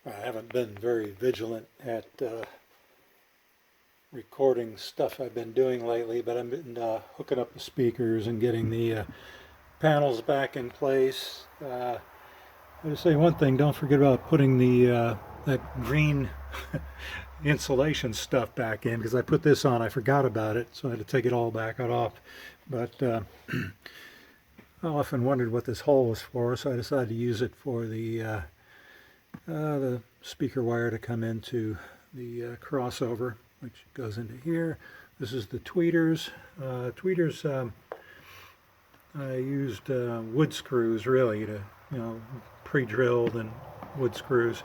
I haven't been very vigilant at recording stuff I've been doing lately, but I've been hooking up the speakers and getting the panels back in place. I'll just say one thing, don't forget about putting the that green insulation stuff back in, because I put this on, I forgot about it, so I had to take it all back off. But I often wondered what this hole was for, so I decided to use it for the speaker wire to come into the crossover, which goes into here. This is the tweeters. I used wood screws really to, pre-drilled and wood screws.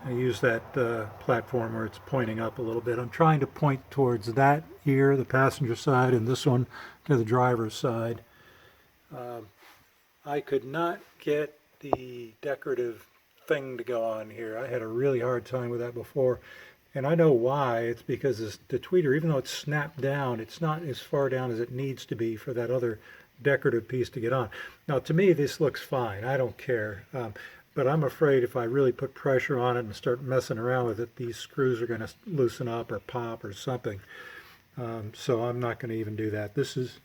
I use that platform where it's pointing up a little bit. I'm trying to point towards that here, the passenger side, and this one to the driver's side. I could not get the decorative thing to go on here. I had a really hard time with that before, and I know why. It's because the tweeter, even though it's snapped down, it's not as far down as it needs to be for that other decorative piece to get on. Now, to me, this looks fine. I don't care. But I'm afraid if I really put pressure on it and start messing around with it, these screws are going to loosen up or pop or something. So I'm not going to even do that. This is,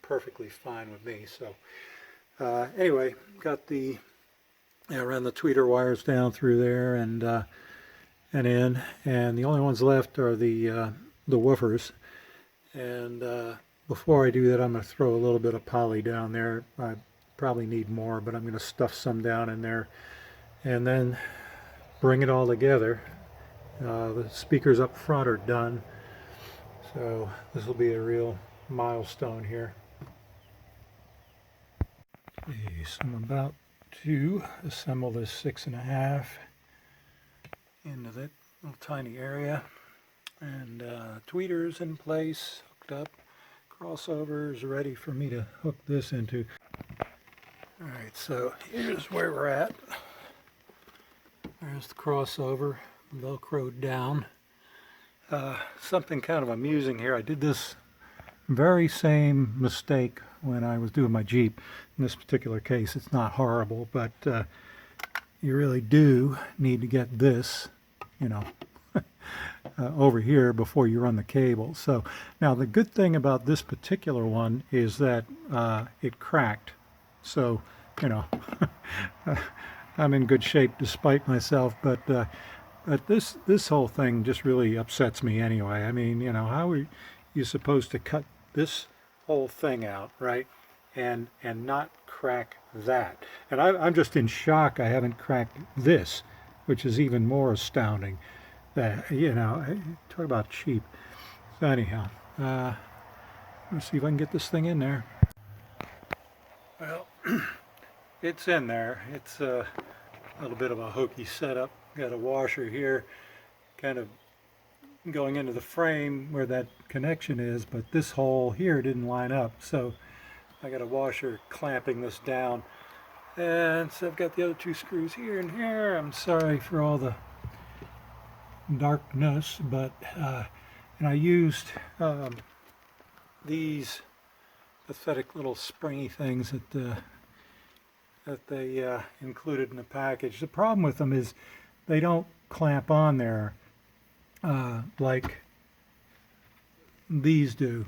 perfectly fine with me. So anyway, got the ran the tweeter wires down through there and in, and the only ones left are the woofers. And before I do that, I'm going to throw a little bit of poly down there. I probably need more, but I'm going to stuff some down in there and then bring it all together. The speakers up front are done, so this will be a real milestone here. Okay, so I'm about to assemble this 6.5 into that little tiny area, and tweeters in place, hooked up, crossovers ready for me to hook this into. Alright, so here's where we're at. There's the crossover, velcroed down. Something kind of amusing here, I did this very same mistake when I was doing my Jeep. In this particular case, it's not horrible, but you really do need to get this, over here before you run the cable. So now the good thing about this particular one is that it cracked. So, I'm in good shape despite myself, but this whole thing just really upsets me anyway. I mean, how are you supposed to cut this whole thing out, right? And not crack that. And I'm just in shock I haven't cracked this, which is even more astounding. That, talk about cheap. So anyhow, let's see if I can get this thing in there. Well, it's in there. It's a little bit of a hokey setup. Got a washer here, kind of going into the frame where that connection is, but this hole here didn't line up, so I got a washer clamping this down. And so I've got the other two screws here and here. I'm sorry for all the darkness, but and I used these pathetic little springy things that they included in the package. The problem with them is they don't clamp on there like these do.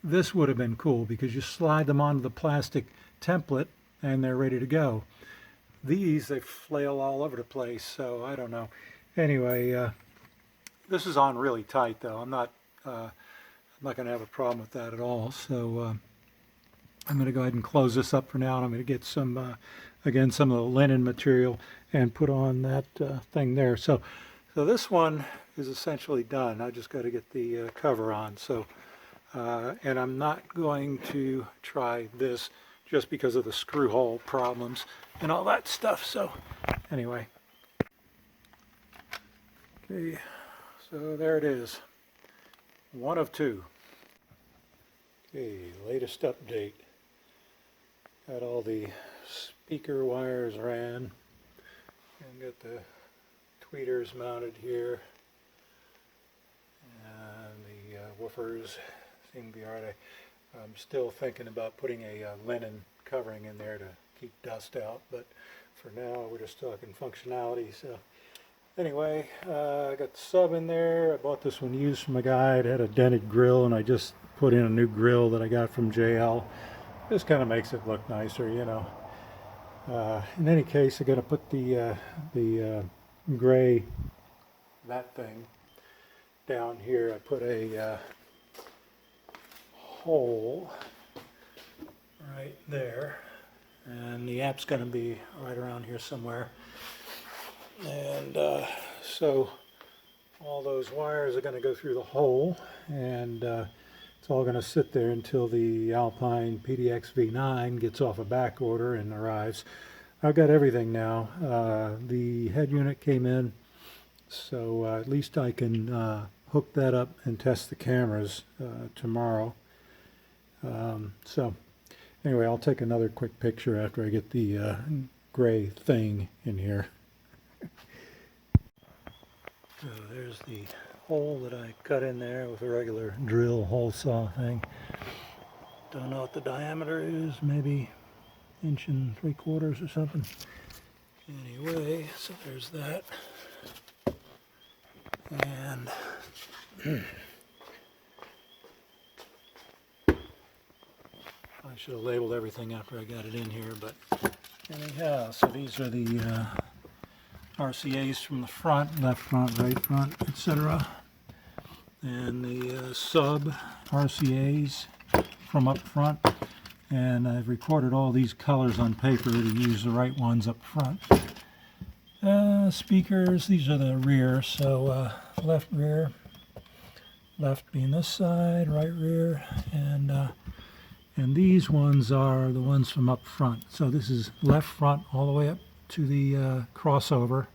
This would have been cool because you slide them onto the plastic template and they're ready to go. These, they flail all over the place, so I don't know. Anyway, this is on really tight though. I'm not going to have a problem with that at all. So I'm going to go ahead and close this up for now, and I'm going to get some, again, some of the linen material and put on that thing there. So this one is essentially done. I just got to get the cover on. So, and I'm not going to try this just because of the screw hole problems and all that stuff. So anyway, okay, so there it is. One of two. Okay, latest update. Got all the speaker wires ran and got the tweeters mounted here, and the woofers seem to be alright. I'm still thinking about putting a linen covering in there to keep dust out, but for now we're just talking functionality. So Anyway, I got the sub in there. I bought this one used from a guy. It had a dented grill, and I just put in a new grill that I got from JL. This kind of makes it look nicer, you know. In any case, I'm going to put the gray, that thing, down here. I put a hole right there, and the app's going to be right around here somewhere. And so all those wires are going to go through the hole, and it's all going to sit there until the Alpine PDX V9 gets off a back order and arrives. I've got everything now. The head unit came in, so at least I can hook that up and test the cameras tomorrow. So anyway, I'll take another quick picture after I get the gray thing in here. So there's the hole that I cut in there with a regular drill hole saw thing. Don't know what the diameter is, maybe 1 3/4 or something. Anyway, so there's that. And I should have labeled everything after I got it in here, but anyhow, so these are the RCAs from the front, left front, right front, etc. And the sub RCAs from up front. And I've recorded all these colors on paper to use the right ones up front. Speakers, these are the rear, so left rear, left being this side, right rear, and these ones are the ones from up front. So this is left front all the way up to the crossover,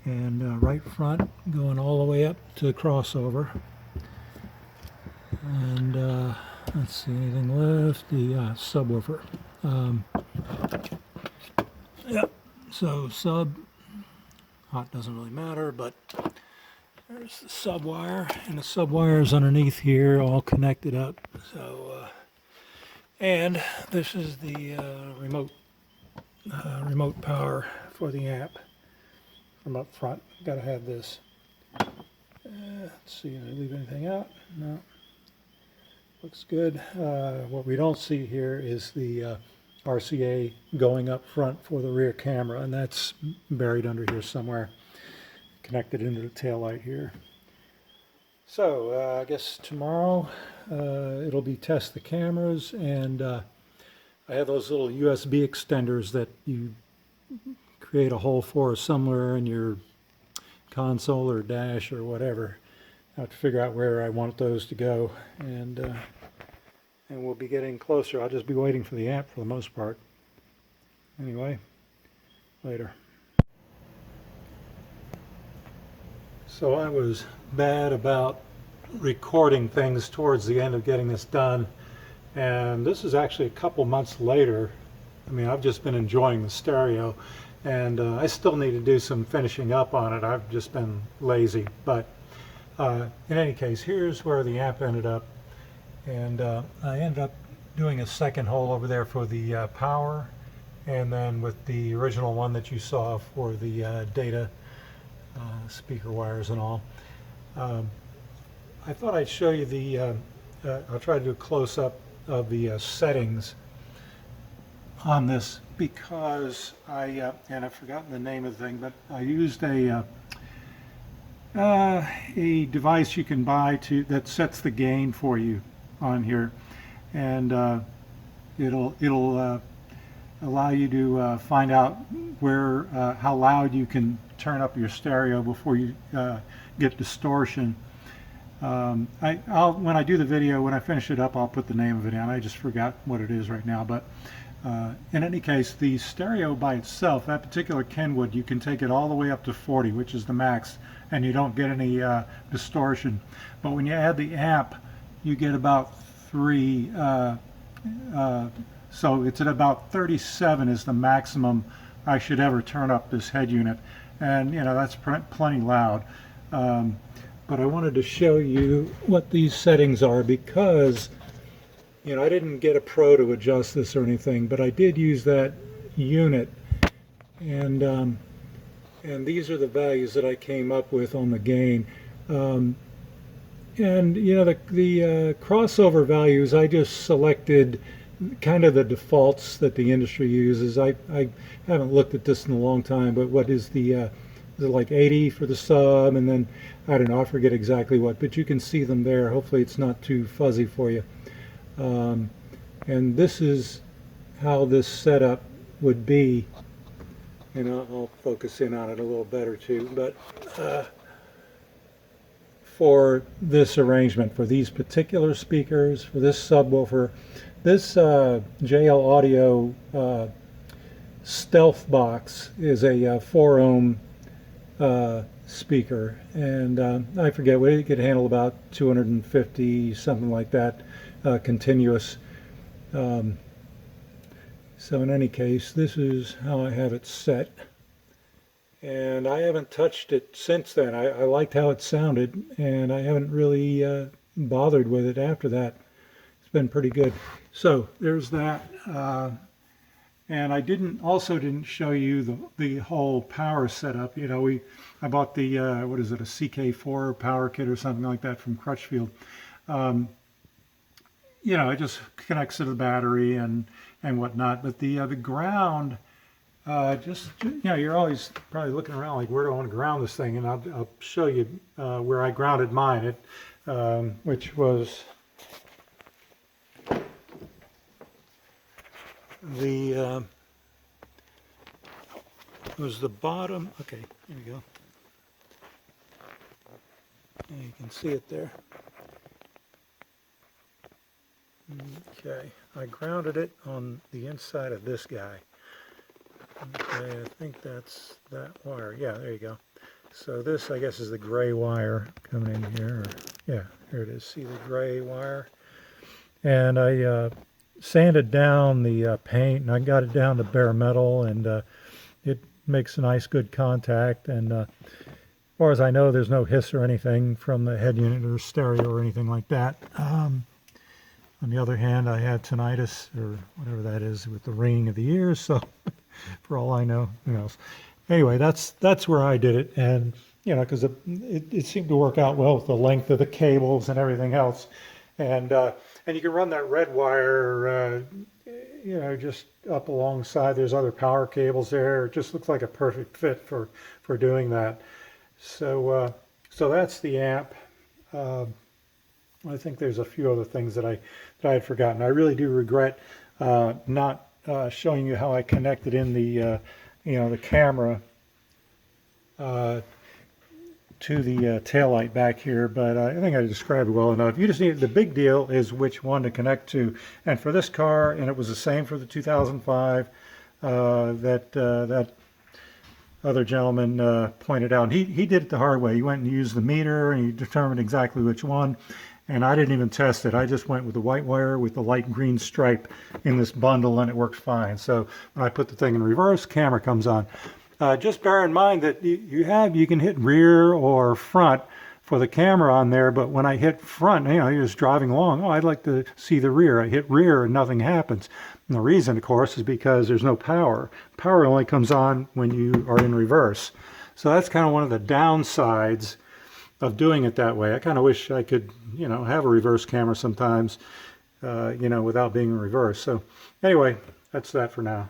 and right front going all the way up to the crossover. And let's see, anything left? The subwoofer. Yep, so sub, hot doesn't really matter, but there's the sub wire, and the sub wire is underneath here, all connected up. So, and this is the remote power for the amp from up front. Got to have this. Let's see, did I leave anything out? No. Looks good. What we don't see here is the RCA going up front for the rear camera, and that's buried under here somewhere, connected into the taillight here. So I guess tomorrow it'll be test the cameras, and I have those little USB extenders that you create a hole for somewhere in your console or dash or whatever. I have to figure out where I want those to go, and we'll be getting closer. I'll just be waiting for the amp for the most part. Anyway, later. So I was bad about recording things towards the end of getting this done, and this is actually a couple months later. I mean, I've just been enjoying the stereo, and I still need to do some finishing up on it. I've just been lazy, but in any case, here's where the amp ended up, and I ended up doing a second hole over there for the power, and then with the original one that you saw for the data speaker wires and all. I thought I'd show you the, I'll try to do a close-up of the settings on this, because and I've forgotten the name of the thing, but I used a device you can buy that sets the gain for you on here, and it'll allow you to find out where how loud you can turn up your stereo before you get distortion. When I do the video, when I finish it up, I'll put the name of it in. I just forgot what it is right now, but in any case, the stereo by itself, that particular Kenwood, you can take it all the way up to 40, which is the max, and you don't get any distortion. But when you add the amp, you get about 3, so it's at about 37 is the maximum I should ever turn up this head unit, and you know, that's plenty loud. But I wanted to show you what these settings are, because you know, I didn't get a pro to adjust this or anything, but I did use that unit, and And these are the values that I came up with on the gain. Um, and you know the crossover values, I just selected kind of the defaults that the industry uses. I haven't looked at this in a long time, but what is it like 80 for the sub, and then I don't know, I forget exactly what, but you can see them there. Hopefully it's not too fuzzy for you. Um, and this is how this setup would be, and I'll focus in on it a little better too. But for this arrangement, for these particular speakers, for this subwoofer, this JL Audio Stealth Box is a 4 ohm speaker, and I forget what it could handle, about 250, something like that, continuous. Um, so in any case, this is how I have it set, and I haven't touched it since then. I liked how it sounded, and I haven't really bothered with it after that. It's been pretty good. So there's that. And I didn't show you the whole power setup. You know, I bought the what is it, a CK4 power kit or something like that from Crutchfield. You know, it just connects to the battery and whatnot. But the ground, just, you know, you're always probably looking around like, where do I want to ground this thing? And I'll show you where I grounded mine, which was the bottom. Okay, here we go. And you can see it there. Okay, I grounded it on the inside of this guy. Okay, I think that's that wire. Yeah, there you go. So this, I guess, is the gray wire coming in here. Yeah, here it is. See the gray wire? And I sanded down the paint, and I got it down to bare metal, and it makes a nice, good contact. And as far as I know, there's no hiss or anything from the head unit or stereo or anything like that. On the other hand, I have tinnitus, or whatever that is, with the ringing of the ears, so for all I know, who knows. Anyway, that's where I did it, and you know, because it seemed to work out well with the length of the cables and everything else. And you can run that red wire, you know, just up alongside. There's other power cables there. It just looks like a perfect fit for doing that. So so that's the amp. I think there's a few other things that I had forgotten. I really do regret not showing you how I connected in the you know, the camera to the taillight back here, but I think I described it well enough. You just need, the big deal is which one to connect to. And for this car, and it was the same for the 2005, that other gentleman pointed out. And he did it the hard way. He went and used the meter, and he determined exactly which one. And I didn't even test it. I just went with the white wire with the light green stripe in this bundle, and it worked fine. So when I put the thing in reverse, camera comes on. Just bear in mind that you can hit rear or front for the camera on there, but when I hit front, you know, you're just driving along. Oh, I'd like to see the rear. I hit rear and nothing happens. And the reason, of course, is because there's no power. Power only comes on when you are in reverse. So that's kind of one of the downsides of doing it that way. I kind of wish I could, you know, have a reverse camera sometimes, you know, without being in reverse. So anyway, that's that for now.